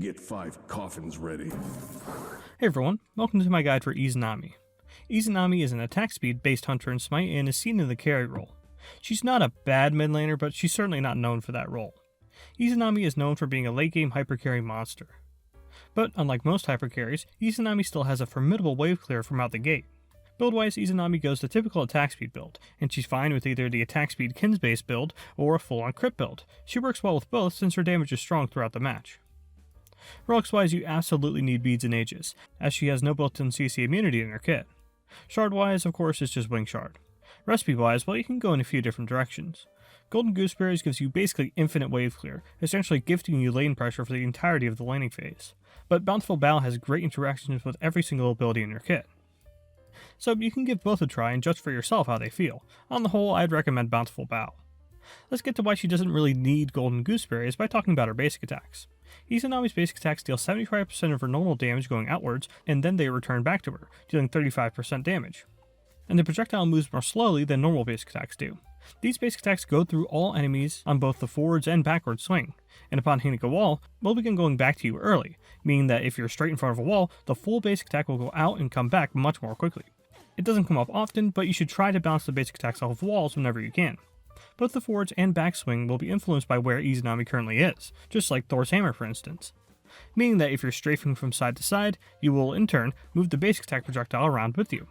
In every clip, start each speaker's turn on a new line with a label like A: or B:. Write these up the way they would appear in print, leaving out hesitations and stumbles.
A: Get 5 coffins ready.
B: Hey everyone, welcome to my guide for Izanami. Izanami is an attack speed based hunter in SMITE and is seen in the carry role. She's not a bad mid laner, but she's certainly not known for that role. Izanami is known for being a late game hyper carry monster. But unlike most hyper carries, Izanami still has a formidable wave clear from out the gate. Build-wise, Izanami goes the typical attack speed build, and she's fine with either the attack speed Kins based build or a full-on crit build. She works well with both since her damage is strong throughout the match. Relics wise, you absolutely need beads and ages, as she has no built-in CC immunity in her kit. Shard wise, of course, it's just wing shard. Recipe wise, well, you can go in a few different directions. Golden Gooseberries gives you basically infinite wave clear, essentially gifting you lane pressure for the entirety of the laning phase. But Bountiful Bow has great interactions with every single ability in your kit. So you can give both a try and judge for yourself how they feel. On the whole, I'd recommend Bountiful Bow. Let's get to why she doesn't really need Golden Gooseberries by talking about her basic attacks. Izanami's basic attacks deal 75% of her normal damage going outwards, and then they return back to her, dealing 35% damage. And the projectile moves more slowly than normal basic attacks do. These basic attacks go through all enemies on both the forwards and backwards swing, and upon hitting a wall, will begin going back to you early, meaning that if you're straight in front of a wall, the full basic attack will go out and come back much more quickly. It doesn't come up often, but you should try to bounce the basic attacks off of walls whenever you can. Both the forwards and backswing will be influenced by where Izanami currently is, just like Thor's hammer for instance. Meaning that if you're strafing from side to side, you will in turn move the basic attack projectile around with you.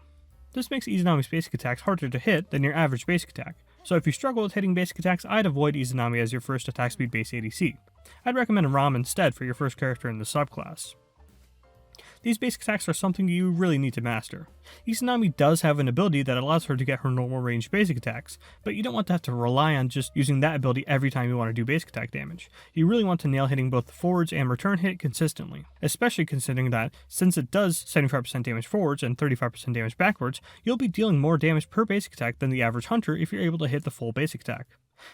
B: This makes Izanami's basic attacks harder to hit than your average basic attack, so if you struggle with hitting basic attacks, I'd avoid Izanami as your first attack speed base ADC. I'd recommend Ram instead for your first character in the subclass. These basic attacks are something you really need to master. Izanami does have an ability that allows her to get her normal range basic attacks, but you don't want to have to rely on just using that ability every time you want to do basic attack damage. You really want to nail hitting both the forwards and return hit consistently, especially considering that, since it does 75% damage forwards and 35% damage backwards, you'll be dealing more damage per basic attack than the average hunter if you're able to hit the full basic attack.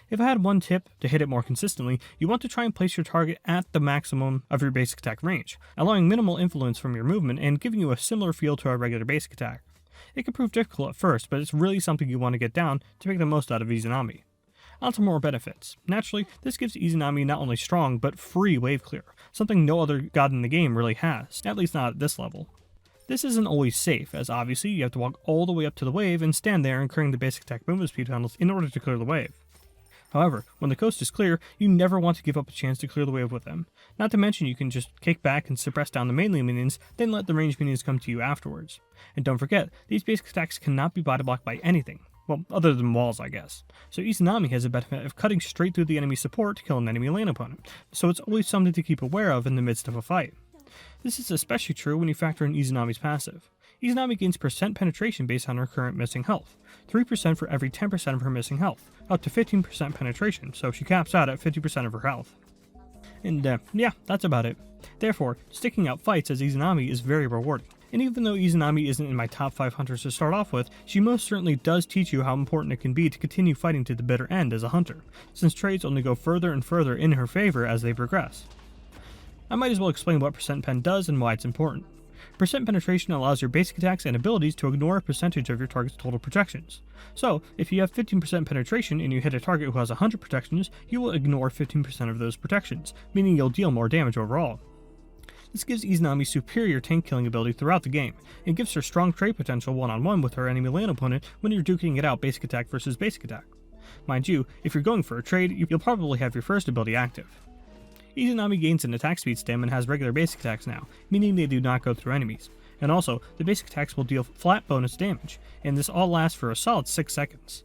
B: If I had one tip to hit it more consistently, you want to try and place your target at the maximum of your basic attack range, allowing minimal influence from your movement and giving you a similar feel to a regular basic attack. It can prove difficult at first, but it's really something you want to get down to make the most out of Izanami. On to more benefits. Naturally, this gives Izanami not only strong, but free wave clear, something no other god in the game really has, at least not at this level. This isn't always safe, as obviously you have to walk all the way up to the wave and stand there incurring the basic attack movement speed penalties in order to clear the wave. However, when the coast is clear, you never want to give up a chance to clear the wave with them. Not to mention you can just kick back and suppress down the melee minions, then let the ranged minions come to you afterwards. And don't forget, these basic attacks cannot be body blocked by anything. Well, other than walls, I guess. So Izanami has a benefit of cutting straight through the enemy support to kill an enemy lane opponent, so it's always something to keep aware of in the midst of a fight. This is especially true when you factor in Izanami's passive. Izanami gains percent penetration based on her current missing health, 3% for every 10% of her missing health, up to 15% penetration, so she caps out at 50% of her health. And yeah, that's about it. Therefore, sticking out fights as Izanami is very rewarding. And even though Izanami isn't in my top 5 hunters to start off with, she most certainly does teach you how important it can be to continue fighting to the bitter end as a hunter, since trades only go further and further in her favor as they progress. I might as well explain what percent pen does and why it's important. Percent penetration allows your basic attacks and abilities to ignore a percentage of your target's total protections. So, if you have 15% penetration and you hit a target who has 100 protections, you will ignore 15% of those protections, meaning you'll deal more damage overall. This gives Izanami superior tank killing ability throughout the game, and gives her strong trade potential one-on-one with her enemy lane opponent when you're duking it out basic attack versus basic attack. Mind you, if you're going for a trade, you'll probably have your first ability active. Izanami gains an attack speed stem and has regular basic attacks now, meaning they do not go through enemies. And also, the basic attacks will deal flat bonus damage, and this all lasts for a solid 6 seconds.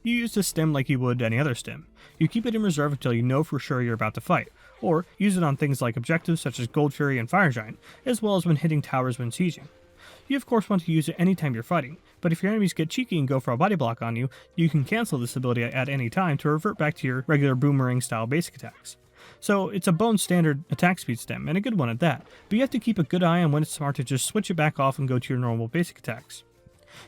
B: You use this stem like you would any other stem. You keep it in reserve until you know for sure you're about to fight, or use it on things like objectives such as Gold Fury and Fire Giant, as well as when hitting towers when sieging. You of course want to use it anytime you're fighting, but if your enemies get cheeky and go for a body block on you, you can cancel this ability at any time to revert back to your regular boomerang style basic attacks. So it's a bone standard attack speed stem, and a good one at that, but you have to keep a good eye on when it's smart to just switch it back off and go to your normal basic attacks.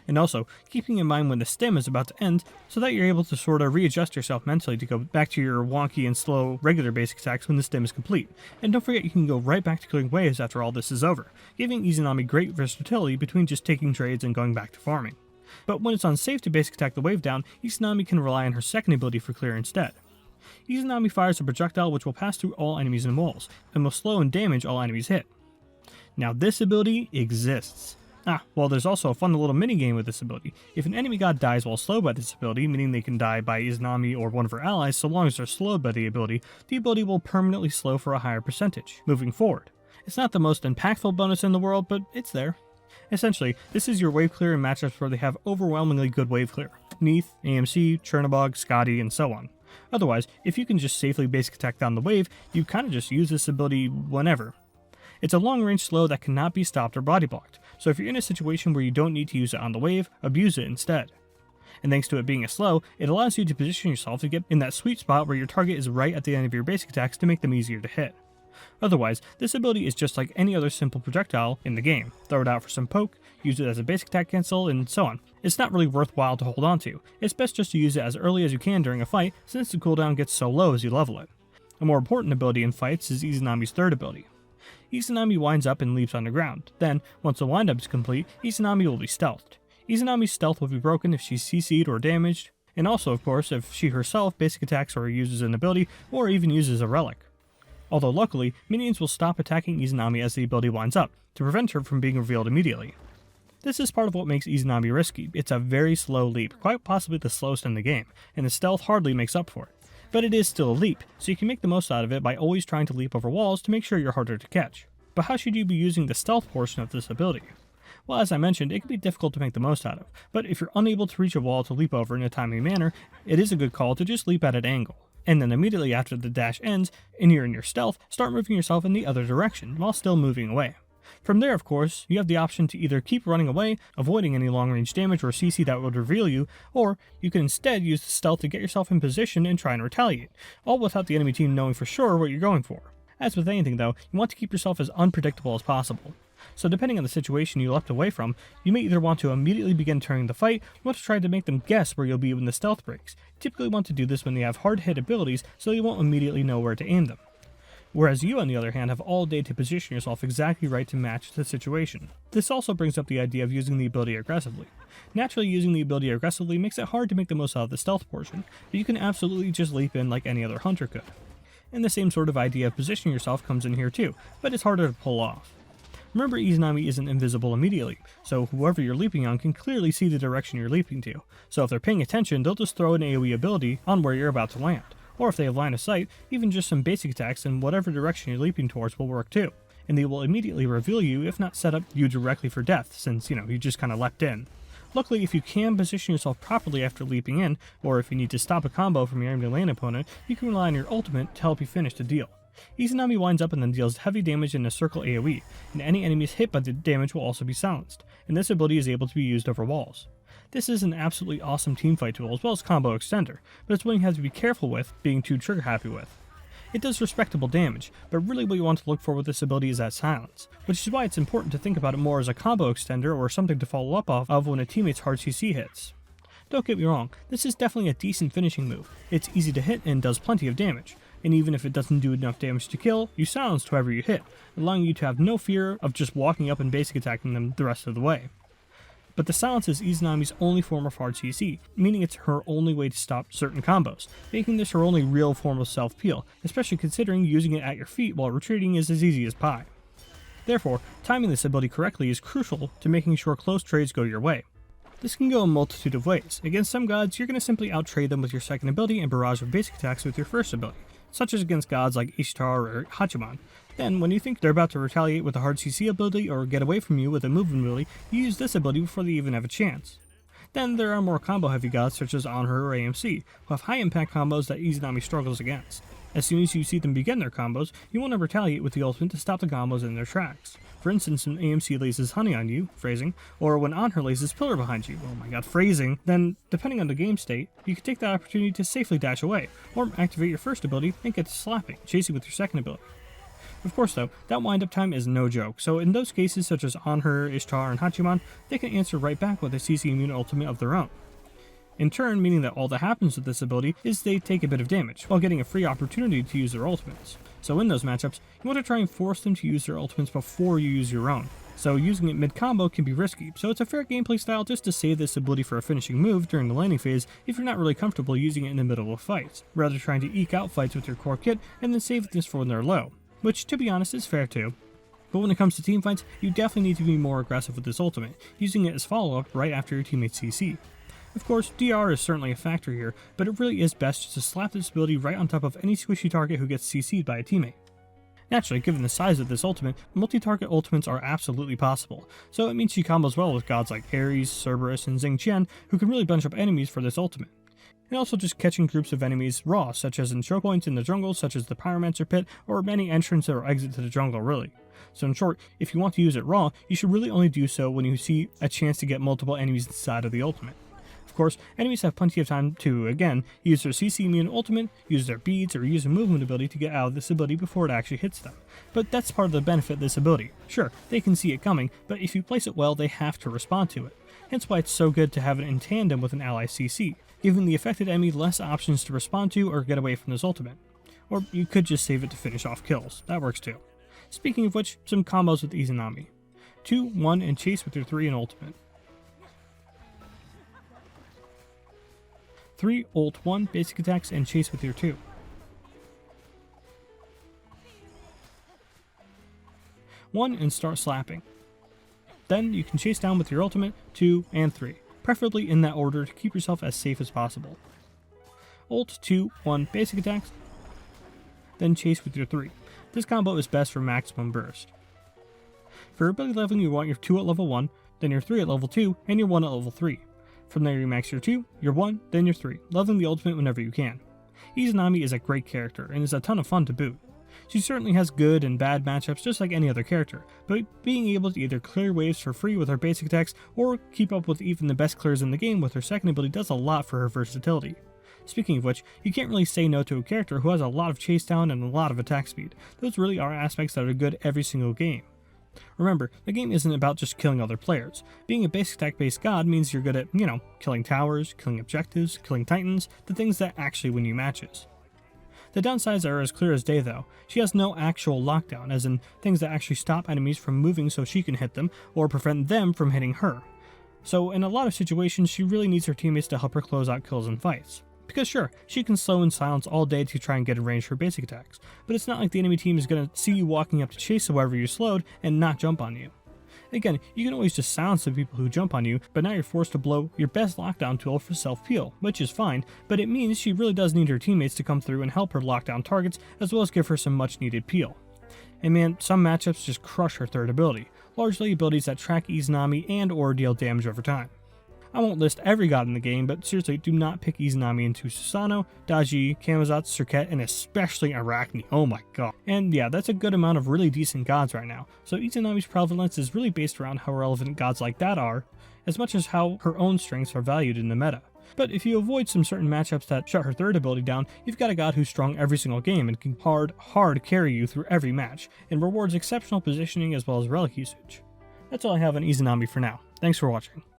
B: And also, keeping in mind when the stem is about to end, so that you're able to sort of readjust yourself mentally to go back to your wonky and slow regular basic attacks when the stem is complete. And don't forget you can go right back to clearing waves after all this is over, giving Izanami great versatility between just taking trades and going back to farming. But when it's unsafe to basic attack the wave down, Izanami can rely on her second ability for clear instead. Izanami fires a projectile which will pass through all enemies and walls, and will slow and damage all enemies hit. Now this ability exists. Well, there's also a fun little minigame with this ability. If an enemy god dies while slowed by this ability, meaning they can die by Izanami or one of her allies so long as they're slowed by the ability will permanently slow for a higher percentage, moving forward. It's not the most impactful bonus in the world, but it's there. Essentially, this is your wave clear in matchups where they have overwhelmingly good wave clear. Neath, AMC, Chernobog, Scotty, and so on. Otherwise, if you can just safely basic attack down the wave, you kind of just use this ability whenever. It's a long-range slow that cannot be stopped or body blocked, so if you're in a situation where you don't need to use it on the wave, abuse it instead. And thanks to it being a slow, it allows you to position yourself to get in that sweet spot where your target is right at the end of your basic attacks to make them easier to hit. Otherwise, this ability is just like any other simple projectile in the game. Throw it out for some poke, use it as a basic attack cancel, and so on. It's not really worthwhile to hold on to. It's best just to use it as early as you can during a fight, since the cooldown gets so low as you level it. A more important ability in fights is Izanami's third ability. Izanami winds up and leaps underground. Then, once the windup is complete, Izanami will be stealthed. Izanami's stealth will be broken if she's CC'd or damaged, and also, of course, if she herself basic attacks or uses an ability, or even uses a relic. Although luckily, minions will stop attacking Izanami as the ability winds up, to prevent her from being revealed immediately. This is part of what makes Izanami risky. It's a very slow leap, quite possibly the slowest in the game, and the stealth hardly makes up for it. But it is still a leap, so you can make the most out of it by always trying to leap over walls to make sure you're harder to catch. But how should you be using the stealth portion of this ability? Well, as I mentioned, it can be difficult to make the most out of, but if you're unable to reach a wall to leap over in a timely manner, it is a good call to just leap at an angle. And then immediately after the dash ends, and you're in your stealth, start moving yourself in the other direction, while still moving away. From there, of course, you have the option to either keep running away, avoiding any long-range damage or CC that would reveal you, or you can instead use the stealth to get yourself in position and try and retaliate, all without the enemy team knowing for sure what you're going for. As with anything though, you want to keep yourself as unpredictable as possible. So depending on the situation you leapt away from, you may either want to immediately begin turning the fight, or want to try to make them guess where you'll be when the stealth breaks. You typically want to do this when they have hard hit abilities so you won't immediately know where to aim them. Whereas you, on the other hand, have all day to position yourself exactly right to match the situation. This also brings up the idea of using the ability aggressively. Naturally, using the ability aggressively makes it hard to make the most out of the stealth portion, but you can absolutely just leap in like any other hunter could. And the same sort of idea of positioning yourself comes in here too, but it's harder to pull off. Remember, Izanami isn't invisible immediately, so whoever you're leaping on can clearly see the direction you're leaping to, so if they're paying attention, they'll just throw an AoE ability on where you're about to land. Or if they have line of sight, even just some basic attacks in whatever direction you're leaping towards will work too, and they will immediately reveal you, if not set up you directly for death, since, you just kind of leapt in. Luckily, if you can position yourself properly after leaping in, or if you need to stop a combo from your enemy lane opponent, you can rely on your ultimate to help you finish the deal. Izanami winds up and then deals heavy damage in a circle AoE, and any enemies hit by the damage will also be silenced, and this ability is able to be used over walls. This is an absolutely awesome teamfight tool as well as combo extender, but it's one you have to be careful with being too trigger happy with. It does respectable damage, but really what you want to look for with this ability is that silence, which is why it's important to think about it more as a combo extender or something to follow up off of when a teammate's hard CC hits. Don't get me wrong, this is definitely a decent finishing move. It's easy to hit and does plenty of damage, and even if it doesn't do enough damage to kill, you silence whoever you hit, allowing you to have no fear of just walking up and basic attacking them the rest of the way. But the silence is Izanami's only form of hard CC, meaning it's her only way to stop certain combos, making this her only real form of self-peel, especially considering using it at your feet while retreating is as easy as pie. Therefore, timing this ability correctly is crucial to making sure close trades go your way. This can go a multitude of ways. Against some gods, you're going to simply outtrade them with your second ability and barrage of basic attacks with your first ability, such as against gods like Ishtar or Hachiman. Then, when you think they're about to retaliate with a hard CC ability or get away from you with a movement ability, you use this ability before they even have a chance. Then there are more combo heavy gods such as Anhur or AMC, who have high impact combos that Izanami struggles against. As soon as you see them begin their combos, you want to retaliate with the ultimate to stop the combos in their tracks. For instance, when AMC laces honey on you, phrasing, or when Anhur laces pillar behind you, oh my god, phrasing, then, depending on the game state, you can take that opportunity to safely dash away, or activate your first ability and get to slapping, chasing with your second ability. Of course though, that wind-up time is no joke, so in those cases such as Anhur, Ishtar, and Hachiman, they can answer right back with a CC immune ultimate of their own. In turn, meaning that all that happens with this ability is they take a bit of damage, while getting a free opportunity to use their ultimates. So in those matchups, you want to try and force them to use their ultimates before you use your own. so using it mid-combo can be risky, so it's a fair gameplay style just to save this ability for a finishing move during the landing phase if you're not really comfortable using it in the middle of fights, rather trying to eke out fights with your core kit and then save this for when they're low, which to be honest is fair too. But when it comes to team fights, you definitely need to be more aggressive with this ultimate, using it as follow-up right after your teammates CC. Of course, DR is certainly a factor here, but it really is best just to slap this ability right on top of any squishy target who gets CC'd by a teammate. Naturally, given the size of this ultimate, multi-target ultimates are absolutely possible, so it means she combos well with gods like Ares, Cerberus, and Xingqian, who can really bunch up enemies for this ultimate. And also just catching groups of enemies raw, such as in choke points in the jungle, such as the Pyromancer pit, or many entrants or exit to the jungle really. So in short, if you want to use it raw, you should really only do so when you see a chance to get multiple enemies inside of the ultimate. Of course, enemies have plenty of time to, again, use their CC immune ultimate, use their beads, or use a movement ability to get out of this ability before it actually hits them. But that's part of the benefit of this ability. Sure, they can see it coming, but if you place it well, they have to respond to it. Hence why it's so good to have it in tandem with an ally CC, giving the affected enemy less options to respond to or get away from this ultimate. Or you could just save it to finish off kills, that works too. Speaking of which, some combos with Izanami. 2, 1, and chase with your 3 and ultimate. 3, ult 1, basic attacks, and chase with your 2. 1 and start slapping. Then you can chase down with your ultimate, 2, and 3, preferably in that order to keep yourself as safe as possible. Ult 2, 1, basic attacks, then chase with your 3. This combo is best for maximum burst. For ability leveling, you want your 2 at level 1, then your 3 at level 2, and your 1 at level 3. From there you max your 2, your 1, then your 3, leveling the ultimate whenever you can. Izanami is a great character, and is a ton of fun to boot. She certainly has good and bad matchups just like any other character, but being able to either clear waves for free with her basic attacks, or keep up with even the best clears in the game with her second ability does a lot for her versatility. Speaking of which, you can't really say no to a character who has a lot of chase down and a lot of attack speed. Those really are aspects that are good every single game. Remember, the game isn't about just killing other players. Being a basic attack based god means you're good at, killing towers, killing objectives, killing titans, the things that actually win you matches. The downsides are as clear as day though. She has no actual lockdown, as in things that actually stop enemies from moving so she can hit them, or prevent them from hitting her. So in a lot of situations, she really needs her teammates to help her close out kills and fights. Because sure, she can slow and silence all day to try and get in range for basic attacks, but it's not like the enemy team is going to see you walking up to chase however you slowed and not jump on you. Again, you can always just silence the people who jump on you, but now you're forced to blow your best lockdown tool for self-peel, which is fine, but it means she really does need her teammates to come through and help her lock down targets, as well as give her some much needed peel. And man, some matchups just crush her third ability, largely abilities that track Izanami and or deal damage over time. I won't list every god in the game, but seriously, do not pick Izanami into Susanoo, Daji, Camazotz, Serket, and especially Arachne, oh my god. And yeah, that's a good amount of really decent gods right now, so Izanami's prevalence is really based around how relevant gods like that are, as much as how her own strengths are valued in the meta. But if you avoid some certain matchups that shut her third ability down, you've got a god who's strong every single game and can hard carry you through every match, and rewards exceptional positioning as well as relic usage. That's all I have on Izanami for now. Thanks for watching.